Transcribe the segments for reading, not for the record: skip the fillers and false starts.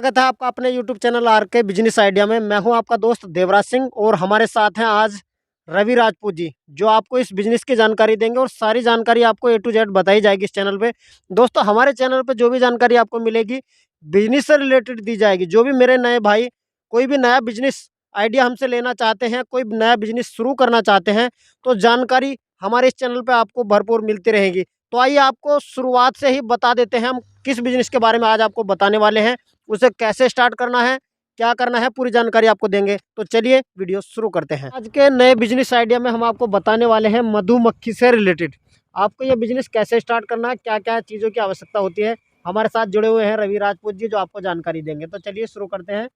स्वागत है आपका अपने YouTube चैनल आर के बिजनेस आइडिया में। मैं हूं आपका दोस्त देवराज सिंह और हमारे साथ हैं आज रवि राजपूत जी, जो आपको इस बिजनेस की जानकारी देंगे और सारी जानकारी आपको A to Z बताई जाएगी इस चैनल पे। दोस्तों, हमारे चैनल पे जो भी जानकारी आपको मिलेगी बिजनेस से रिलेटेड दी जाएगी। जो भी मेरे नए भाई कोई भी नया बिजनेस आइडिया हमसे लेना चाहते हैं, कोई नया बिजनेस शुरू करना चाहते हैं, तो जानकारी हमारे इस चैनल पर आपको भरपूर मिलती रहेगी। तो आइए आपको शुरुआत से ही बता देते हैं हम किस बिजनेस के बारे में आज आपको बताने वाले हैं, उसे कैसे स्टार्ट करना है, क्या करना है, पूरी जानकारी आपको देंगे। तो चलिए वीडियो शुरू करते हैं। आज के नए बिजनेस आइडिया में हम आपको बताने वाले हैं मधुमक्खी से रिलेटेड आपको ये बिजनेस कैसे स्टार्ट करना है, क्या क्या चीज़ों की आवश्यकता होती है। हमारे साथ जुड़े हुए हैं रवि राजपूत जी, जो आपको जानकारी देंगे। तो चलिए शुरू करते हैं।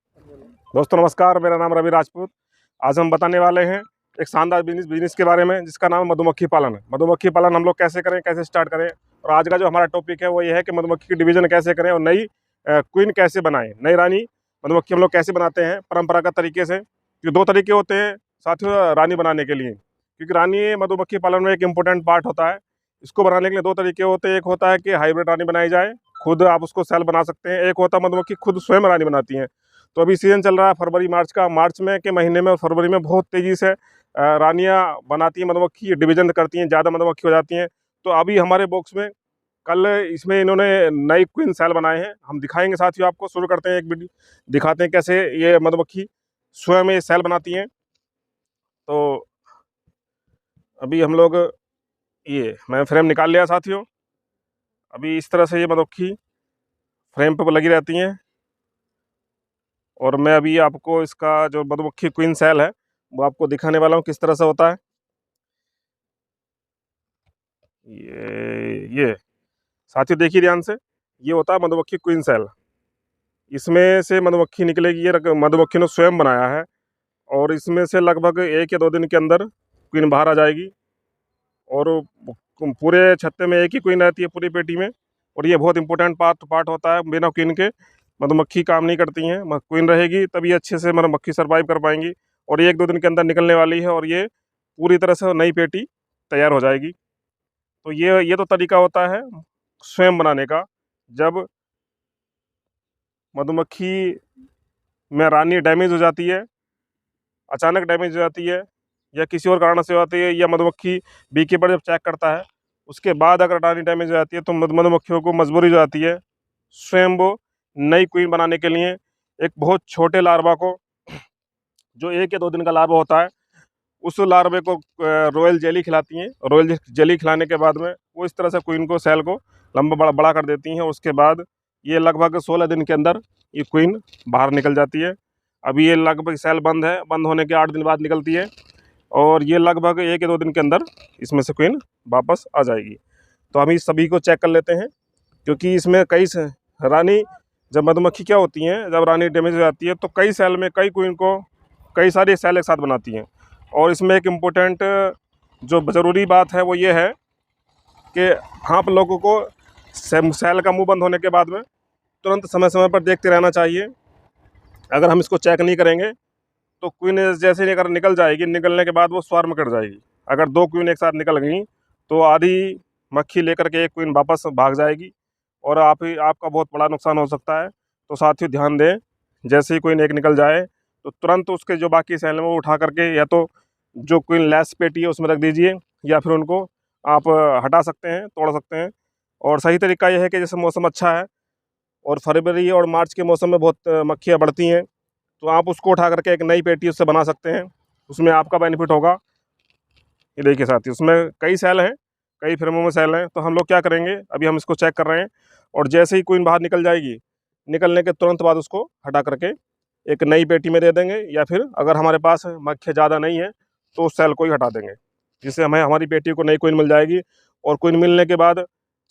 दोस्तों नमस्कार, मेरा नाम रवि राजपूत। आज हम बताने वाले हैं एक शानदार बिजनेस के बारे में, जिसका नाम है मधुमक्खी पालन। मधुमक्खी पालन हम लोग कैसे करें, कैसे स्टार्ट करें, और आज का जो हमारा टॉपिक है वो ये है कि मधुमक्खी की डिवीजन कैसे करें और नई क्वीन कैसे बनाएं, नई रानी मधुमक्खी हम लोग कैसे बनाते हैं परंपरागत तरीके से। क्योंकि दो तरीके होते हैं साथियों रानी बनाने के लिए, क्योंकि रानी मधुमक्खी पालन में एक इम्पोर्टेंट पार्ट होता है। इसको बनाने के लिए दो तरीके होते हैं। एक होता है कि हाइब्रिड रानी बनाई जाए, खुद आप उसको सेल बना सकते हैं। एक होता है मधुमक्खी खुद स्वयं रानी बनाती हैं। तो अभी सीजन चल रहा है फरवरी मार्च का। मार्च में के महीने में और फरवरी में बहुत तेज़ी से रानियाँ बनाती हैं मधुमक्खी, डिवीजन करती हैं, ज़्यादा मधुमक्खी हो जाती हैं। तो अभी हमारे बॉक्स में कल इसमें इन्होंने नई क्वीन सेल बनाए हैं, हम दिखाएंगे साथियों आपको। शुरू करते हैं, एक वीडियो दिखाते हैं कैसे ये मधुमक्खी स्वयं ये सेल बनाती हैं। तो अभी हम लोग ये मैं फ्रेम निकाल लिया साथियों। अभी इस तरह से ये मधुमक्खी फ्रेम पे लगी रहती हैं, और मैं अभी आपको इसका जो मधुमक्खी क्वीन सेल है वो आपको दिखाने वाला हूँ किस तरह से होता है। ये साथियों देखिए ध्यान से, ये होता है मधुमक्खी क्वीन सेल। इसमें से मधुमक्खी निकलेगी, ये मधुमक्खी ने स्वयं बनाया है, और इसमें से लगभग 1 या 2 दिन के अंदर क्वीन बाहर आ जाएगी। और पूरे छत्ते में एक ही क्वीन रहती है पूरी पेटी में, और ये बहुत इंपॉर्टेंट पार्ट होता है। बिना क्वीन के मधुमक्खी काम नहीं करती हैं। क्वीन रहेगी तभी अच्छे से मधुमक्खी सर्वाइव कर पाएंगी, और ये 1-2 दिन के अंदर निकलने वाली है, और ये पूरी तरह से नई पेटी तैयार हो जाएगी। तो ये तो तरीका होता है स्वयं बनाने का। जब मधुमक्खी में रानी डैमेज हो जाती है, अचानक डैमेज हो जाती है, या किसी और कारण से हो जाती है, या मधुमक्खी बी कीपर जब चेक करता है उसके बाद अगर रानी डैमेज हो जाती है, तो मधुमक्खियों को मजबूरी हो जाती है स्वयं वो नई क्वीन बनाने के लिए एक बहुत छोटे लार्वा को, जो 1 या 2 दिन का लार्वा होता है, उस लार्वे को रॉयल जेली खिलाती हैं। रॉयल जेली खिलाने के बाद में वो इस तरह से क्वीन को, सेल को लंबा बड़ा कर देती हैं। उसके बाद ये लगभग 16 दिन के अंदर ये क्वीन बाहर निकल जाती है। अभी ये लगभग सेल बंद है, बंद होने के 8 दिन बाद निकलती है, और ये लगभग 1 या 2 दिन के अंदर इसमें से क्वीन वापस आ जाएगी। तो हम इस सभी को चेक कर लेते हैं, क्योंकि इसमें कई रानी, जब मधुमक्खी क्या होती हैं, जब रानी डैमेज हो जाती है तो कई सेल में कई क्वीन को कई सारी सेल एक साथ बनाती हैं। और इसमें एक इम्पोर्टेंट जो ज़रूरी बात है वो ये है कि आप लोगों को सेल का मुंह बंद होने के बाद में तुरंत समय समय पर देखते रहना चाहिए। अगर हम इसको चेक नहीं करेंगे तो क्वीन जैसे ही अगर निकल जाएगी, निकलने के बाद वो स्वार्म कर जाएगी। अगर 2 क्वीन एक साथ निकल गई तो आधी मक्खी लेकर के एक क्वीन वापस भाग जाएगी, और आपका बहुत बड़ा नुकसान हो सकता है। तो साथियों ध्यान दें, जैसे ही क्वीन एक निकल जाए तो तुरंत उसके जो बाकी सेल हैं वो उठा करके या तो जो क्वीन लेस पेटी है उसमें रख दीजिए, या फिर उनको आप हटा सकते हैं, तोड़ सकते हैं। और सही तरीका यह है कि जैसे मौसम अच्छा है और फरवरी और मार्च के मौसम में बहुत मक्खियाँ बढ़ती हैं, तो आप उसको उठा करके एक नई पेटी उससे बना सकते हैं। उसमें आपका बेनिफिट होगा। ये देखिए साथी, उसमें कई सेल हैं, कई फ्रेमों में सेल हैं। तो हम लोग क्या करेंगे, अभी हम इसको चेक कर रहे हैं, और जैसे ही क्वीन बाहर निकल जाएगी, निकलने के तुरंत बाद उसको हटा करके एक नई पेटी में दे देंगे, या फिर अगर हमारे पास मक्खियाँ ज़्यादा नहीं है तो उस सेल को ही हटा देंगे, जिससे हमें हमारी पेटी को नई क्वीन मिल जाएगी। और क्वीन मिलने के बाद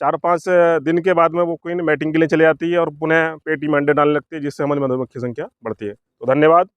4-5 दिन के बाद में वो क्वीन मैटिंग के लिए चली जाती है, और पुनः पेटी में अंडे डालने लगती है, जिससे हमारी मधुमक्खी संख्या बढ़ती है। तो धन्यवाद।